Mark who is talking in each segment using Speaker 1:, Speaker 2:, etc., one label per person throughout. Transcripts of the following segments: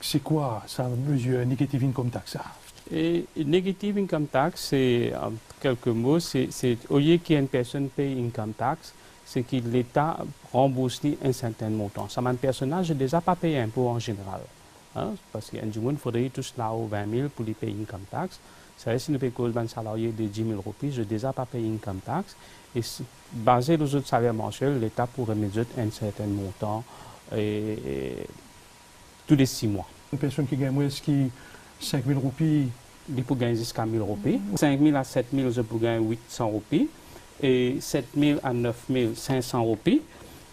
Speaker 1: C'est quoi ça mesure negative income tax ça?
Speaker 2: Et negative income tax, c'est en quelques mots, c'est au lieu qu'une personne paye income tax, c'est que l'État rembourse un certain montant. Ça m'a un personnage, je ne déjà pas payé impôt en général. Hein, parce qu'il y a du monde, il faudrait tous là aux 20 000 pour les payer income tax. C'est si nous payons un salarié de 10 000 roupies, je ne déjà pas payé income tax. Et basé sur les autres salaires mensuels, l'État pourrait mettre un certain montant tous les 6 mois.
Speaker 1: Une personne qui gagne moins que 5 000 roupies.
Speaker 2: Il peut gagner jusqu'à 1 000 roupies. 5 000 à 7 000, je peux gagner 800 roupies. Et 7 000 à 9 500 roupies.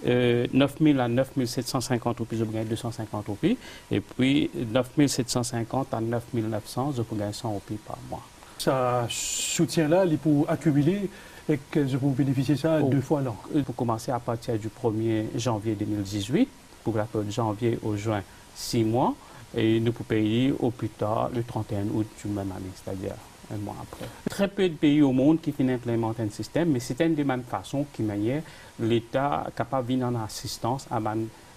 Speaker 2: 9 000 à 9 750 roupies, je peux gagner 250 roupies. Et puis 9 750 à 9 900, je peux gagner 100 roupies par mois.
Speaker 1: Ça soutien-là, il peut accumuler et que je peux bénéficier de ça 2 fois l'an.
Speaker 2: Pour commencer à partir du 1er janvier 2018, pour la période de janvier au juin, 6 mois. Et nous pouvons payer au plus tard le 31 août du même année, c'est-à-dire un mois après. Très peu de pays au monde qui finissent implémenter un système, mais c'est une des mêmes façons qui manière l'État capable de venir en assistance à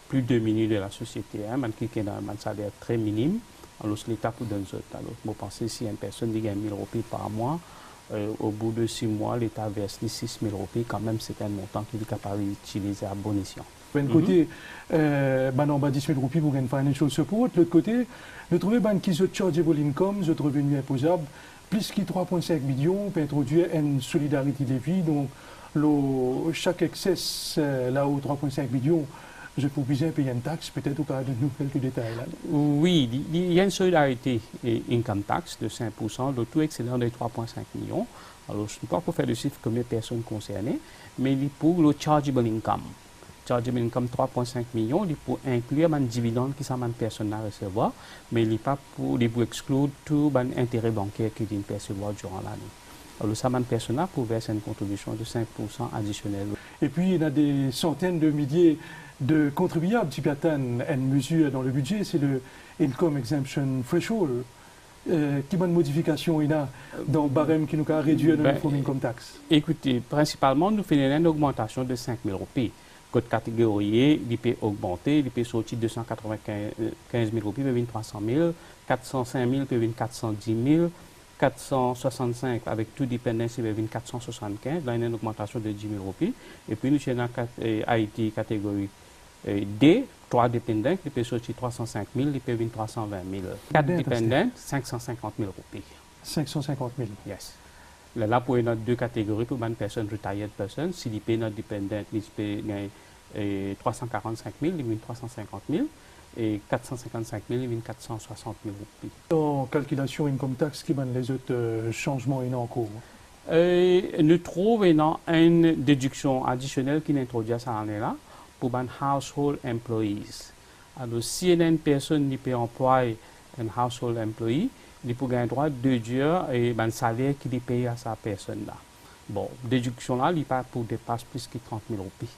Speaker 2: plus démunis de la société, qui est dans un salaire très minime. Alors l'État peut donner ça. Alors, vous pensez si une personne gagne 1 000 roupies par mois, au bout de 6 mois, l'État verse 6 000 roupies, quand même c'est un montant qu'il est capable d'utiliser à bon escient.
Speaker 1: D'un côté, on va 10 000 roupies pour gagner financial support. De l'autre côté, nous trouvons qui sont chargeable income, sont revenus imposables, plus que 3,5 millions pour introduire une solidarité des vies. Donc, chaque excès là où 3,5 millions, je peux bien payer une taxe, peut-être au cas de nous quelques détails là.
Speaker 2: Oui, il y a une solidarité income tax de 5%, le tout excédent de 3,5 millions. Alors, je ne sais pas pour faire le chiffre combien de personnes concernées, mais pour le chargeable income. Chargeable income 3,5 millions, il peut inclure un dividende qui s'amène personne à recevoir, mais il n'est pas pour exclure tout intérêt bancaire qu'il peut recevoir durant l'année. Alors, ça amène personne pour verser une contribution de 5% additionnelle.
Speaker 1: Et puis, il y a des centaines de milliers de contribuables qui atteignent une mesure dans le budget, c'est le Income Exemption Threshold. Quelle bonne modification il y a dans le barème qui nous a réduit dans le income tax?
Speaker 2: Écoutez, principalement, nous faisons une augmentation de 5 000 roupies. Code catégorie, il peut augmenter, il peut sortir 295 000 roupies, puis 300 000, 405 000, puis 410 000, 465 avec tout dépendant, c'est 475, là il y a une augmentation de 10 000 roupies. Et puis nous sommes dans Haïti catégorie D, 3 dépendants, il peut sortir 305 000, il peut 320 000. 4 dépendants, 550 000 roupies.
Speaker 1: 550 000?
Speaker 2: Yes. Là, pour notre 2 catégories, pour une personne retired person, si il paye notre dépendant, il paye 345 000, il paye 350 000, et 455 000, il paye 460 000 roupies.
Speaker 1: En calculation income tax, qui sont les autres changements en cours?
Speaker 2: Nous trouvons une déduction additionnelle qui est introduite à cette année-là pour les household employees. Alors, si une personne qui peut employer un household employee, il peut gagner droit de dire un salaire qu'il paye à sa personne là. Bon, déduction là, il pas pour dépasse plus que 30 000 roupies.